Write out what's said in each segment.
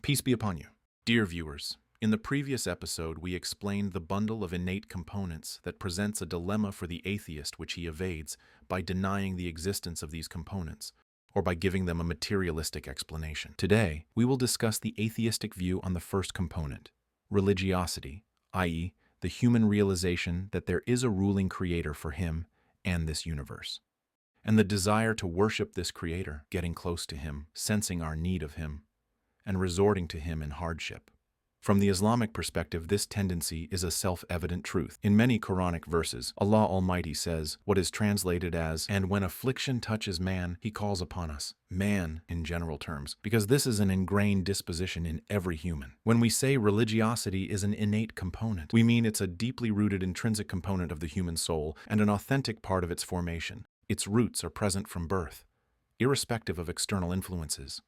Peace be upon you. Dear viewers, in the previous episode we explained the bundle of innate components that presents a dilemma for the atheist which he evades by denying the existence of these components, or by giving them a materialistic explanation. Today, we will discuss the atheistic view on the first component, religiosity, i.e., the human realization that there is a ruling creator for him and this universe, and the desire to worship this creator, getting close to him, sensing our need of him, and resorting to him in hardship. From the Islamic perspective, this tendency is a self-evident truth. In many Quranic verses, Allah Almighty says what is translated as, "And when affliction touches man, he calls upon us." Man, in general terms, because this is an ingrained disposition in every human. When we say religiosity is an innate component, we mean it's a deeply rooted intrinsic component of the human soul and an authentic part of its formation. Its roots are present from birth, irrespective of external influences.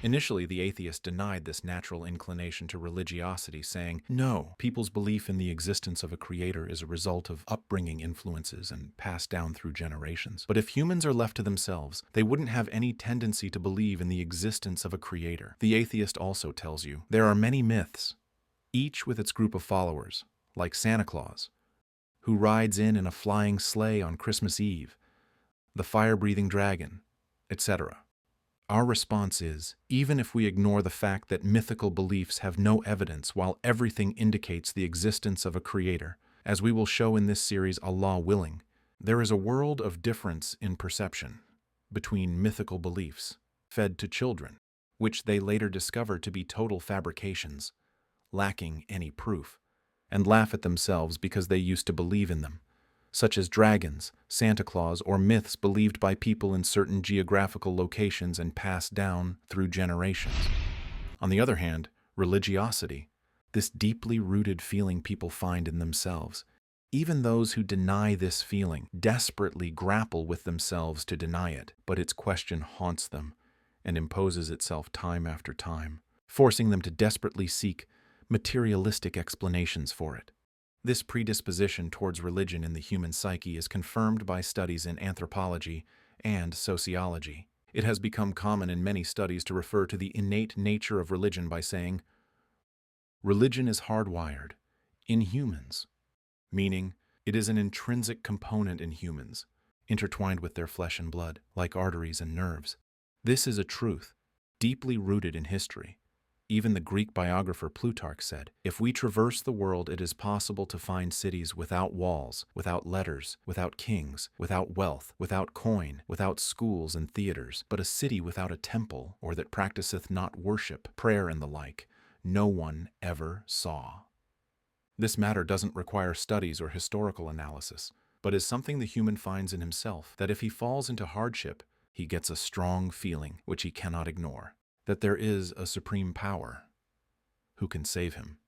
Initially, the atheist denied this natural inclination to religiosity, saying, no, people's belief in the existence of a creator is a result of upbringing influences and passed down through generations. But if humans are left to themselves, they wouldn't have any tendency to believe in the existence of a creator. The atheist also tells you, there are many myths, each with its group of followers, like Santa Claus, who rides in a flying sleigh on Christmas Eve, the fire-breathing dragon, etc. Our response is, even if we ignore the fact that mythical beliefs have no evidence while everything indicates the existence of a creator, as we will show in this series, Allah willing, there is a world of difference in perception between mythical beliefs fed to children, which they later discover to be total fabrications, lacking any proof, and laugh at themselves because they used to believe in them, such as dragons, Santa Claus, or myths believed by people in certain geographical locations and passed down through generations. On the other hand, religiosity, this deeply rooted feeling people find in themselves, even those who deny this feeling desperately grapple with themselves to deny it, but its question haunts them and imposes itself time after time, forcing them to desperately seek materialistic explanations for it. This predisposition towards religion in the human psyche is confirmed by studies in anthropology and sociology. It has become common in many studies to refer to the innate nature of religion by saying, religion is hardwired in humans, meaning it is an intrinsic component in humans, intertwined with their flesh and blood, like arteries and nerves. This is a truth deeply rooted in history. Even the Greek biographer Plutarch said, if we traverse the world, it is possible to find cities without walls, without letters, without kings, without wealth, without coin, without schools and theaters, but a city without a temple, or that practiceth not worship, prayer, and the like, no one ever saw. This matter doesn't require studies or historical analysis, but is something the human finds in himself, that if he falls into hardship, he gets a strong feeling which he cannot ignore, that there is a supreme power who can save him,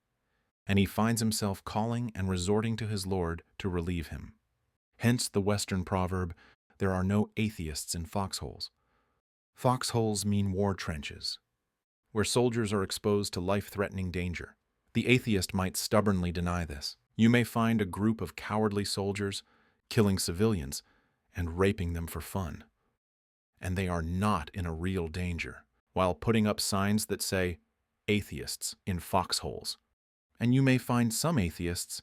and he finds himself calling and resorting to his Lord to relieve him. Hence the Western proverb, there are no atheists in foxholes. Foxholes mean war trenches, where soldiers are exposed to life-threatening danger. The atheist might stubbornly deny this. You may find a group of cowardly soldiers killing civilians and raping them for fun, and they are not in a real danger, while putting up signs that say, atheists in foxholes. And you may find some atheists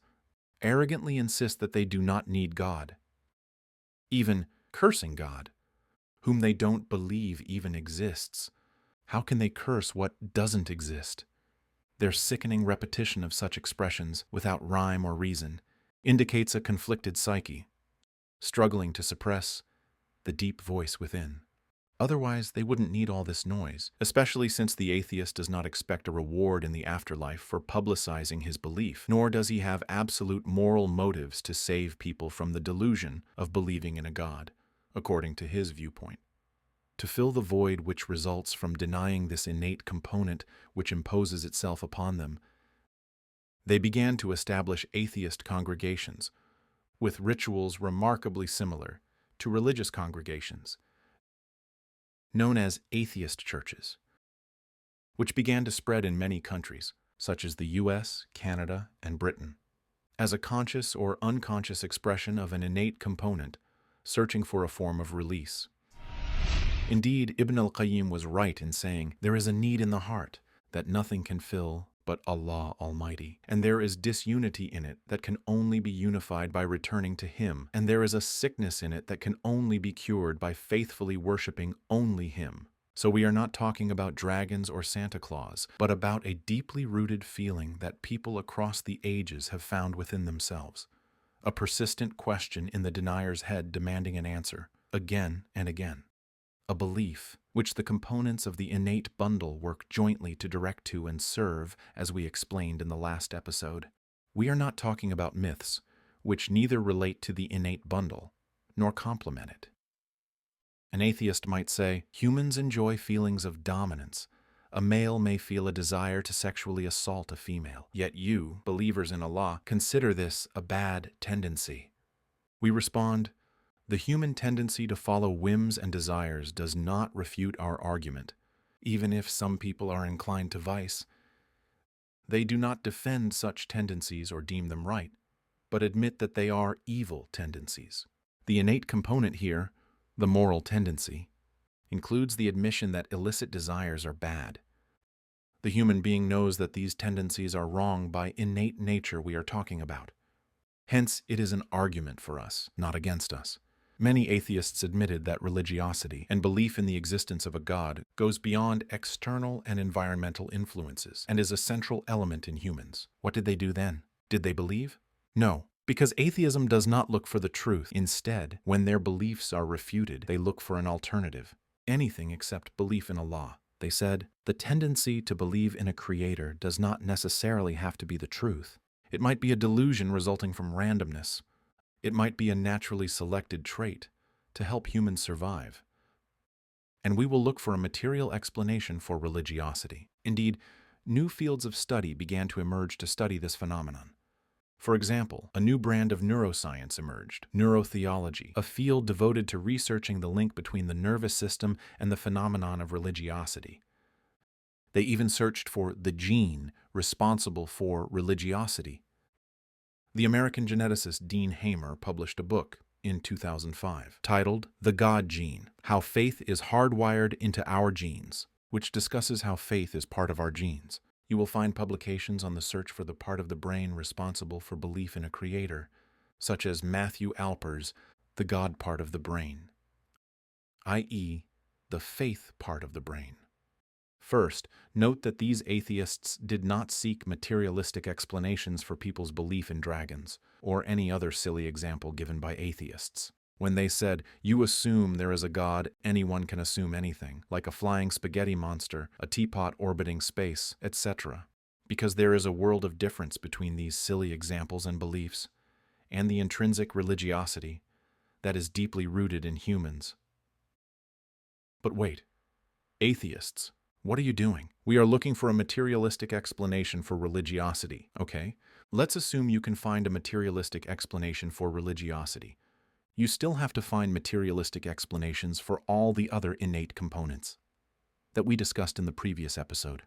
arrogantly insist that they do not need God, even cursing God, whom they don't believe even exists. How can they curse what doesn't exist? Their sickening repetition of such expressions without rhyme or reason indicates a conflicted psyche, struggling to suppress the deep voice within. Otherwise, they wouldn't need all this noise, especially since the atheist does not expect a reward in the afterlife for publicizing his belief, nor does he have absolute moral motives to save people from the delusion of believing in a God, according to his viewpoint. To fill the void which results from denying this innate component which imposes itself upon them, they began to establish atheist congregations, with rituals remarkably similar to religious congregations, known as atheist churches, which began to spread in many countries, such as the US, Canada, and Britain, as a conscious or unconscious expression of an innate component, searching for a form of release. Indeed, Ibn al-Qayyim was right in saying, there is a need in the heart that nothing can fill but Allah Almighty, and there is disunity in it that can only be unified by returning to Him, and there is a sickness in it that can only be cured by faithfully worshiping only Him. So we are not talking about dragons or Santa Claus, but about a deeply rooted feeling that people across the ages have found within themselves. A persistent question in the denier's head demanding an answer, again and again. A belief, which the components of the innate bundle work jointly to direct to and serve, as we explained in the last episode. We are not talking about myths, which neither relate to the innate bundle, nor complement it. An atheist might say, humans enjoy feelings of dominance. A male may feel a desire to sexually assault a female, yet you, believers in Allah, consider this a bad tendency. We respond, the human tendency to follow whims and desires does not refute our argument, even if some people are inclined to vice. They do not defend such tendencies or deem them right, but admit that they are evil tendencies. The innate component here, the moral tendency, includes the admission that illicit desires are bad. The human being knows that these tendencies are wrong by innate nature we are talking about. Hence, it is an argument for us, not against us. Many atheists admitted that religiosity and belief in the existence of a God goes beyond external and environmental influences and is a central element in humans. What did they do then? Did they believe? No, because atheism does not look for the truth. Instead, when their beliefs are refuted, they look for an alternative, anything except belief in Allah. They said, the tendency to believe in a creator does not necessarily have to be the truth. It might be a delusion resulting from randomness. It might be a naturally selected trait to help humans survive. And we will look for a material explanation for religiosity. Indeed, new fields of study began to emerge to study this phenomenon. For example, a new brand of neuroscience emerged, neurotheology, a field devoted to researching the link between the nervous system and the phenomenon of religiosity. They even searched for the gene responsible for religiosity. The American geneticist Dean Hamer published a book in 2005 titled The God Gene: How Faith is Hardwired into Our Genes, which discusses how faith is part of our genes. You will find publications on the search for the part of the brain responsible for belief in a creator, such as Matthew Alper's The God Part of the Brain, i.e., the faith part of the brain. First, note that these atheists did not seek materialistic explanations for people's belief in dragons, or any other silly example given by atheists. When they said, you assume there is a God, anyone can assume anything, like a flying spaghetti monster, a teapot orbiting space, etc. Because there is a world of difference between these silly examples and beliefs, and the intrinsic religiosity that is deeply rooted in humans. But wait, atheists, what are you doing? We are looking for a materialistic explanation for religiosity, okay? Let's assume you can find a materialistic explanation for religiosity. You still have to find materialistic explanations for all the other innate components that we discussed in the previous episode.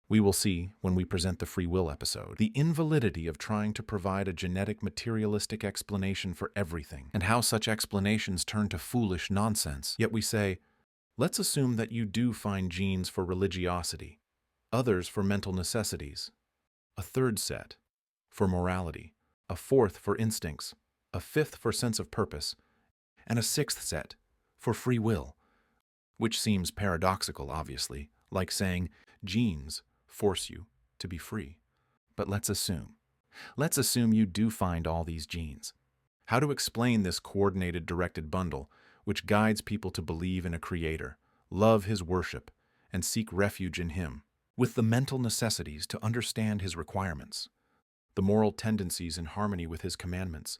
We will see, when we present the free will episode, the invalidity of trying to provide a genetic materialistic explanation for everything, and how such explanations turn to foolish nonsense. Yet we say, let's assume that you do find genes for religiosity, others for mental necessities, a third set for morality, a fourth for instincts, a fifth for sense of purpose, and a sixth set for free will, which seems paradoxical, obviously, like saying genes force you to be free. But let's assume you do find all these genes. How to explain this coordinated directed bundle which guides people to believe in a creator, love his worship, and seek refuge in him, with the mental necessities to understand his requirements, the moral tendencies in harmony with his commandments,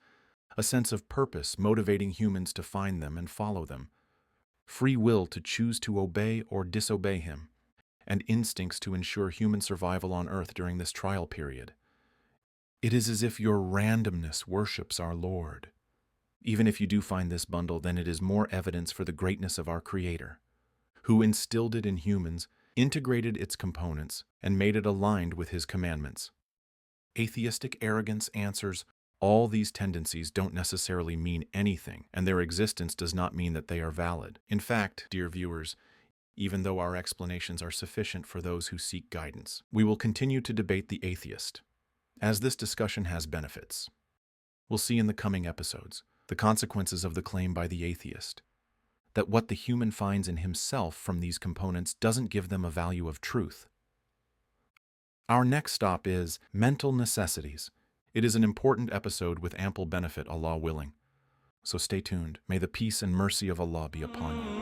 a sense of purpose motivating humans to find them and follow them, free will to choose to obey or disobey him, and instincts to ensure human survival on earth during this trial period. It is as if your randomness worships our Lord. Even if you do find this bundle, then it is more evidence for the greatness of our Creator, who instilled it in humans, integrated its components, and made it aligned with His commandments. Atheistic arrogance answers, All these tendencies don't necessarily mean anything, and their existence does not mean that they are valid. In fact, dear viewers, even though our explanations are sufficient for those who seek guidance, we will continue to debate the atheist, as this discussion has benefits. We'll see in the coming episodes the consequences of the claim by the atheist that what the human finds in himself from these components doesn't give them a value of truth. Our next stop is mental necessities. It is an important episode with ample benefit, Allah willing. So stay tuned. May the peace and mercy of Allah be upon you.